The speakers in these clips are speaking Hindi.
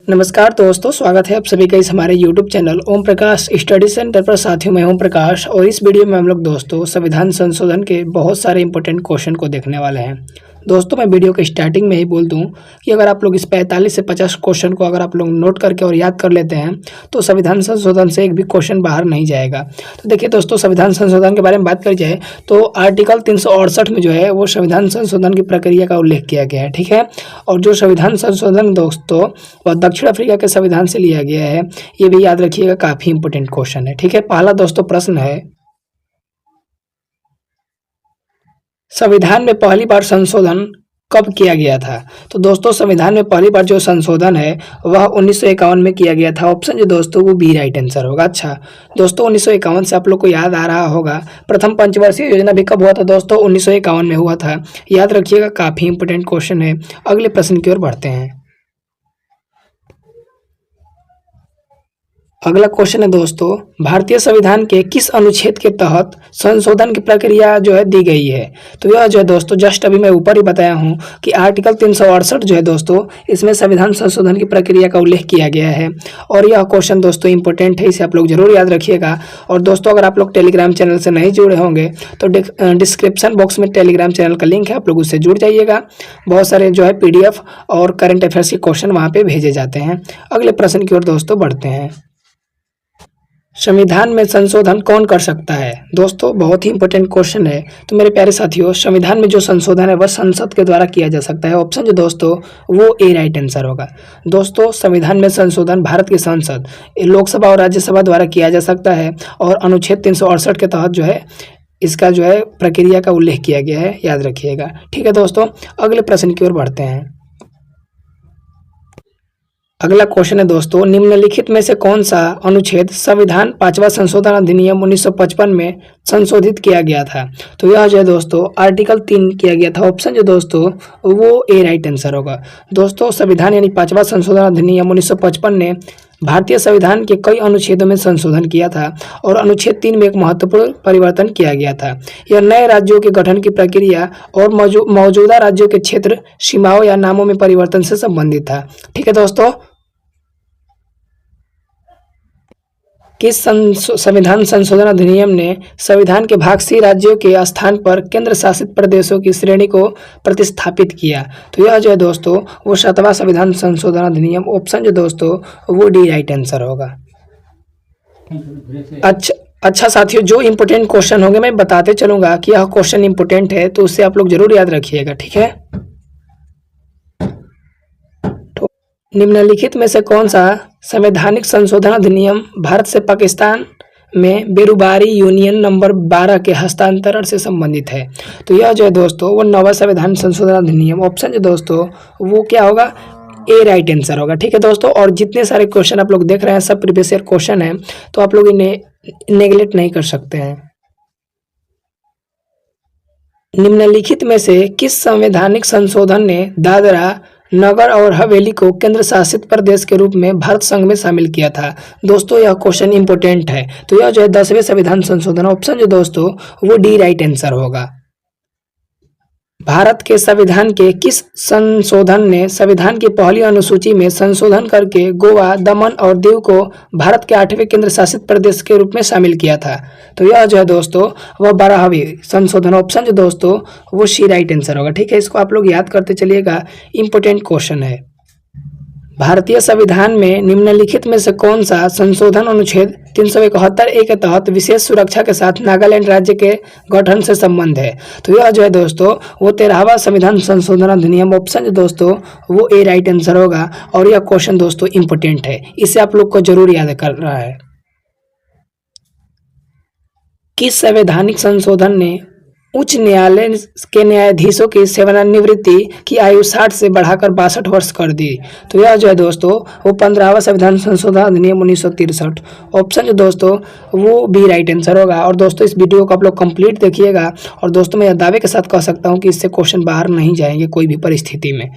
नमस्कार दोस्तों, स्वागत है आप सभी का इस हमारे YouTube channel Om Prakash study centre पर। साथियों, मैं ओम प्रकाश और इस वीडियो में हम लोग दोस्तों संविधान संशोधन के बहुत सारे इंपॉर्टेंट क्वेश्चन को देखने वाले हैं। दोस्तों, मैं वीडियो के स्टार्टिंग में ही बोल दूं कि अगर आप लोग इस 45 से 50 क्वेश्चन को अगर आप लोग नोट करके और याद कर लेते हैं तो संविधान संशोधन से एक भी क्वेश्चन बाहर नहीं जाएगा। तो देखिए दोस्तों, संविधान संशोधन के बारे में बात करी जाए तो आर्टिकल 368 में जो है वो संविधान संशोधन की प्रक्रिया का उल्लेख किया गया है, ठीक है। और जो संविधान संशोधन दोस्तों वह दक्षिण अफ्रीका के संविधान से लिया गया है, ये भी याद रखिएगा, काफी इंपोर्टेंट क्वेश्चन है, ठीक है। पहला दोस्तों प्रश्न है, संविधान में पहली बार संशोधन कब किया गया था? तो दोस्तों संविधान में पहली बार जो संशोधन है वह 1951 में किया गया था। ऑप्शन जो दोस्तों वो बी राइट आंसर होगा। अच्छा दोस्तों, 1951 से आप लोग को याद आ रहा होगा प्रथम पंचवर्षीय योजना भी कब हुआ था? दोस्तों 1951 में हुआ था, याद रखिएगा, काफी इंपोर्टेंट क्वेश्चन है। अगले प्रश्न की ओर बढ़ते हैं। अगला क्वेश्चन है दोस्तों, भारतीय संविधान के किस अनुच्छेद के तहत संशोधन की प्रक्रिया जो है दी गई है? तो यह जो है दोस्तों जस्ट अभी मैं ऊपर ही बताया हूँ कि आर्टिकल 368 जो है दोस्तों इसमें संविधान संशोधन की प्रक्रिया का उल्लेख किया गया है। और यह क्वेश्चन दोस्तों इंपॉर्टेंट है, इसे आप लोग जरूर याद रखिएगा। और दोस्तों अगर आप लोग टेलीग्राम चैनल से नहीं जुड़े होंगे तो डिस्क्रिप्शन बॉक्स में टेलीग्राम चैनल का लिंक है, आप लोग उससे जुड़ जाइएगा। बहुत सारे जो है PDF और करंट अफेयर्स के क्वेश्चन वहाँ पे भेजे जाते हैं। अगले प्रश्न की ओर दोस्तों बढ़ते हैं। संविधान में संशोधन कौन कर सकता है? दोस्तों बहुत ही इंपॉर्टेंट क्वेश्चन है। तो मेरे प्यारे साथियों, संविधान में जो संशोधन है वह संसद के द्वारा किया जा सकता है। ऑप्शन जो दोस्तों वो ए राइट आंसर होगा। दोस्तों संविधान में संशोधन भारत की संसद, लोकसभा और राज्यसभा द्वारा किया जा सकता है और अनुच्छेद 368 के तहत जो है इसका जो है प्रक्रिया का उल्लेख किया गया है, याद रखिएगा, ठीक है दोस्तों। अगले प्रश्न की ओर बढ़ते हैं। अगला क्वेश्चन है दोस्तों, निम्नलिखित में से कौन सा अनुच्छेद संविधान 5वां संशोधन अधिनियम 1955 में संशोधित किया गया था? तो यह जो है दोस्तों आर्टिकल 3 किया गया था। ऑप्शन जो दोस्तों वो ए राइट आंसर होगा। दोस्तों संविधान यानी 5वां संशोधन अधिनियम 1955 ने भारतीय संविधान के कई अनुच्छेदों में संशोधन किया था और अनुच्छेद 3 में एक महत्वपूर्ण परिवर्तन किया गया था। यह नए राज्यों के गठन की प्रक्रिया और मौजूदा राज्यों के क्षेत्र, सीमाओं या नामों में परिवर्तन से संबंधित था, ठीक है दोस्तों। किस संविधान संशोधन अधिनियम ने संविधान के भाग सी राज्यों के स्थान पर केंद्र शासित प्रदेशों की श्रेणी को प्रतिस्थापित किया? तो यह जो है दोस्तों वो 7वां संविधान संशोधन अधिनियम। ऑप्शन जो दोस्तों वो डी राइट आंसर होगा। अच्छा साथियों, जो इंपोर्टेंट क्वेश्चन होंगे मैं बताते चलूंगा कि यह क्वेश्चन इंपोर्टेंट है, तो उससे आप लोग जरूर याद रखिएगा, ठीक है। निम्नलिखित में से कौन सा संवैधानिक संशोधन अधिनियम भारत से पाकिस्तान में बेरुबारी यूनियन नंबर 12 के हस्तांतरण से संबंधित है? तो यह जो है दोस्तों वो 9वां संविधान संशोधन अधिनियम। ऑप्शन जो दोस्तों वो क्या होगा? ए राइट आंसर होगा, ठीक है दोस्तों। और जितने सारे क्वेश्चन आप लोग देख रहे हैं सब प्रीवियस ईयर क्वेश्चन है, तो आप लोग इन्हें नेग्लेक्ट नहीं कर सकते हैं। निम्नलिखित में से किस संवैधानिक संशोधन ने दादरा नगर और हवेली को केंद्र शासित प्रदेश के रूप में भारत संघ में शामिल किया था? दोस्तों यह क्वेश्चन इंपोर्टेंट है। तो यह जो है 10वें संविधान संशोधन। ऑप्शन जो दोस्तों वो डी राइट आंसर होगा। भारत के संविधान के किस संशोधन ने संविधान की पहली अनुसूची में संशोधन करके गोवा, दमन और दीव को भारत के 8वें केंद्र शासित प्रदेश के रूप में शामिल किया था? तो यह जो है दोस्तों वह 12वीं संशोधन। ऑप्शन जो दोस्तों वो सी राइट आंसर होगा, ठीक है। इसको आप लोग याद करते चलिएगा, इंपोर्टेंट क्वेश्चन है। भारतीय संविधान में निम्नलिखित में से कौन सा संशोधन अनुच्छेद 371A के तहत विशेष सुरक्षा के साथ नागालैंड राज्य के गठन से संबंध है? तो यह जो है दोस्तों वो 13वां संविधान संशोधन अधिनियम। ऑप्शन जो दोस्तों वो ए राइट आंसर होगा। और यह क्वेश्चन दोस्तों इंपोर्टेंट है, इसे आप लोग को जरूर याद कर रहा है। किस संवैधानिक संशोधन ने उच्च न्यायालय के न्यायाधीशों की सेवानिवृत्ति की आयु 60 से बढ़ाकर 62 वर्ष कर दी? तो यह जो है दोस्तों वो 15वां संविधान संशोधन अधिनियम 1963। ऑप्शन जो दोस्तों वो बी राइट आंसर होगा। और दोस्तों इस वीडियो को आप लोग कंप्लीट देखिएगा। और दोस्तों मैं दावे के साथ कह सकता हूँ कि इससे क्वेश्चन बाहर नहीं जाएंगे कोई भी परिस्थिति में।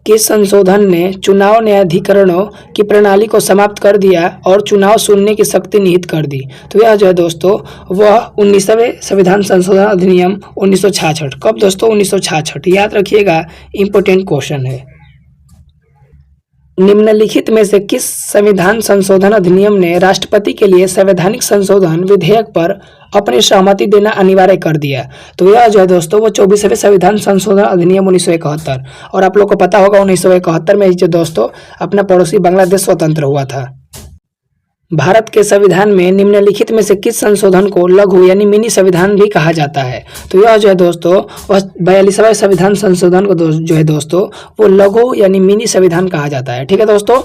किस संशोधन ने चुनाव न्यायाधिकरणों की प्रणाली को समाप्त कर दिया और चुनाव सुनने की शक्ति निहित कर दी? तो यह जो है दोस्तों वह 19वें संविधान संशोधन अधिनियम 1966। कब दोस्तों? 1966, याद रखिएगा, इंपोर्टेंट क्वेश्चन है। निम्नलिखित में से किस संविधान संशोधन अधिनियम ने राष्ट्रपति के लिए संवैधानिक संशोधन विधेयक पर अपनी सहमति देना अनिवार्य कर दिया? तो यह जो है दोस्तों वो 24वें संविधान संशोधन अधिनियम 1971। और आप लोग को पता होगा 1971 में जो दोस्तों अपना पड़ोसी बांग्लादेश स्वतंत्र हुआ था। भारत के संविधान में निम्नलिखित में से किस संशोधन को लघु यानी मिनी संविधान भी कहा जाता है? तो यह जो है दोस्तों वह 42वां संविधान संशोधन को जो है दोस्तों वो लघु यानी मिनी संविधान कहा जाता है। ठीक है दोस्तों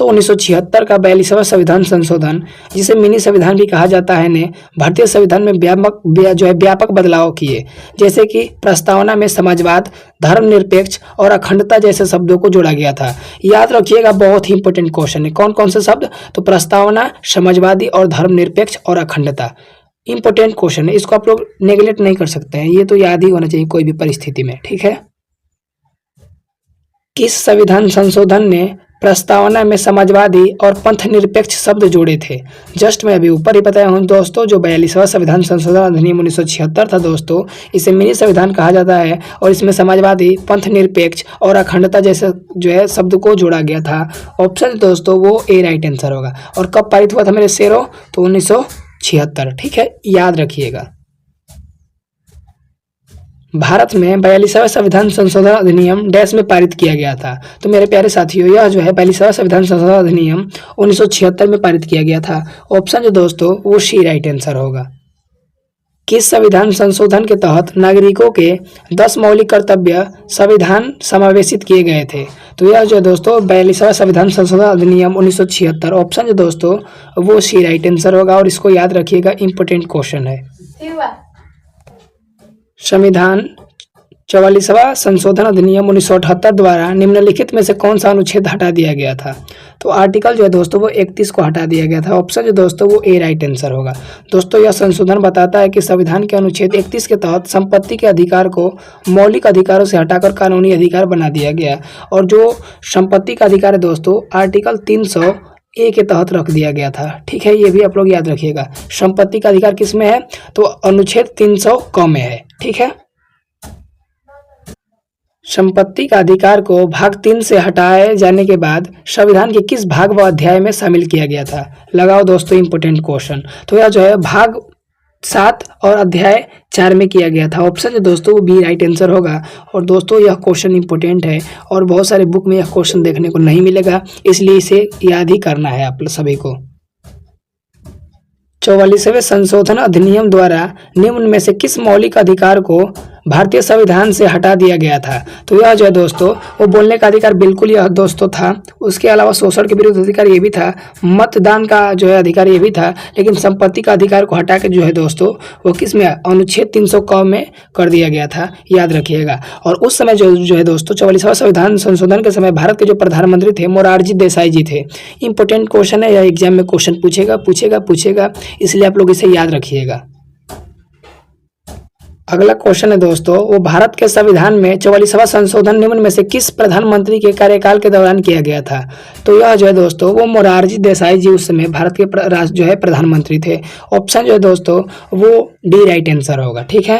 1976 का 42वां संविधान संशोधन, जिसे मिनी संविधान भी कहा जाता है, ने भारतीय संविधान में व्यापक बदलाव किए, जैसे कि प्रस्तावना में समाजवाद, धर्मनिरपेक्ष और अखंडता जैसे शब्दों को जोड़ा गया था। याद रखिएगा, बहुत ही इंपॉर्टेंट क्वेश्चन है। कौन कौन से शब्द? तो प्रस्तावना, समाजवादी और धर्मनिरपेक्ष और अखंडता। इंपॉर्टेंट क्वेश्चन है, इसको आप लोग नेगलेक्ट नहीं कर सकते हैं, ये तो याद ही होना चाहिए कोई भी परिस्थिति में। ठीक है, किस संविधान संशोधन ने प्रस्तावना में समाजवादी और पंथ निरपेक्ष शब्द जोड़े थे? जस्ट मैं अभी ऊपर ही बताया हूँ दोस्तों, जो 42वां संविधान संशोधन अधिनियम 1976 था दोस्तों, इसे मिनी संविधान कहा जाता है और इसमें समाजवादी, पंथ निरपेक्ष और अखंडता जैसे जो है शब्द को जोड़ा गया था। ऑप्शन दोस्तों वो ए राइट आंसर होगा। और कब पारित हुआ था मेरे शेरों? तो 1976। ठीक है, याद रखिएगा। भारत में 42वां संविधान संशोधन अधिनियम डैश में पारित किया गया था। तो मेरे प्यारे साथियों, यह जो है 42वां संविधान संशोधन अधिनियम 1976 में पारित किया गया था। ऑप्शन जो दोस्तों वो सी राइट आंसर होगा। किस संविधान संशोधन के तहत नागरिकों के 10 मौलिक कर्तव्य संविधान समावेशित किए गए थे? तो यह जो है दोस्तों 42वां संविधान संशोधन अधिनियम 1976। ऑप्शन जो दोस्तों वो सी राइट आंसर होगा और इसको याद रखिएगा, इंपॉर्टेंट क्वेश्चन है। संविधान 44वां संशोधन अधिनियम 1978 द्वारा निम्नलिखित में से कौन सा अनुच्छेद हटा दिया गया था? तो आर्टिकल जो है दोस्तों वो 31 को हटा दिया गया था। ऑप्शन जो दोस्तों वो ए राइट आंसर होगा। दोस्तों यह संशोधन बताता है कि संविधान के अनुच्छेद 31 के तहत संपत्ति के अधिकार को मौलिक अधिकारों से हटाकर कानूनी अधिकार बना दिया गया, और जो संपत्ति का अधिकार है दोस्तों आर्टिकल 300 ए के तहत रख दिया गया था। ठीक है, ये भी आप लोग याद रखिएगा। संपत्ति का अधिकार किस में है? तो अनुच्छेद 300 क में है। ठीक है, संपत्ति का अधिकार को भाग 3 से हटाए जाने के बाद संविधान के किस भाग व अध्याय में शामिल किया गया था? लगाओ दोस्तों, इंपोर्टेंट क्वेश्चन। तो यह जो है भाग 7 और अध्याय 4 में किया गया था। ऑप्शन जो दोस्तों वो बी राइट आंसर होगा। और दोस्तों यह क्वेश्चन इंपॉर्टेंट है और बहुत सारे बुक में यह क्वेश्चन देखने को नहीं मिलेगा, इसलिए इसे याद ही करना है आप सभी को। 44वें संशोधन अधिनियम द्वारा निम्न में से किस मौलिक अधिकार को भारतीय संविधान से हटा दिया गया था? तो यह जो है दोस्तों वो बोलने का अधिकार बिल्कुल यह दोस्तों था। उसके अलावा शोषण के विरुद्ध अधिकार ये भी था, मतदान का जो है अधिकार ये भी था, लेकिन संपत्ति का अधिकार को हटा के जो है दोस्तों वो किस में? अनुच्छेद 300 क में कर दिया गया था। याद रखिएगा। और उस समय जो है दोस्तों 44वां संविधान संशोधन के समय भारत के जो प्रधानमंत्री थे मोरारजी देसाई जी थे। इंपॉर्टेंट क्वेश्चन है, यह एग्जाम में क्वेश्चन पूछेगा, इसलिए आप लोग इसे याद रखिएगा। अगला क्वेश्चन है दोस्तों, वो भारत के संविधान में 44वां संशोधन निम्न में से किस प्रधानमंत्री के कार्यकाल के दौरान किया गया था? तो यह जो है दोस्तों वो मोरारजी देसाई जी उस समय भारत के जो है प्रधानमंत्री थे। ऑप्शन जो है दोस्तों वो डी राइट आंसर होगा। ठीक है,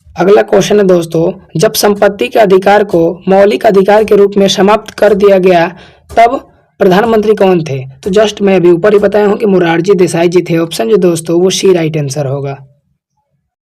अगला क्वेश्चन है दोस्तों, जब संपत्ति के अधिकार को मौलिक अधिकार के रूप में समाप्त कर दिया गया तब प्रधानमंत्री कौन थे? तो जस्ट मैं अभी ऊपर ही बताया हूँ कि मोरारजी देसाई जी थे। ऑप्शन जो दोस्तों वो सी राइट आंसर होगा।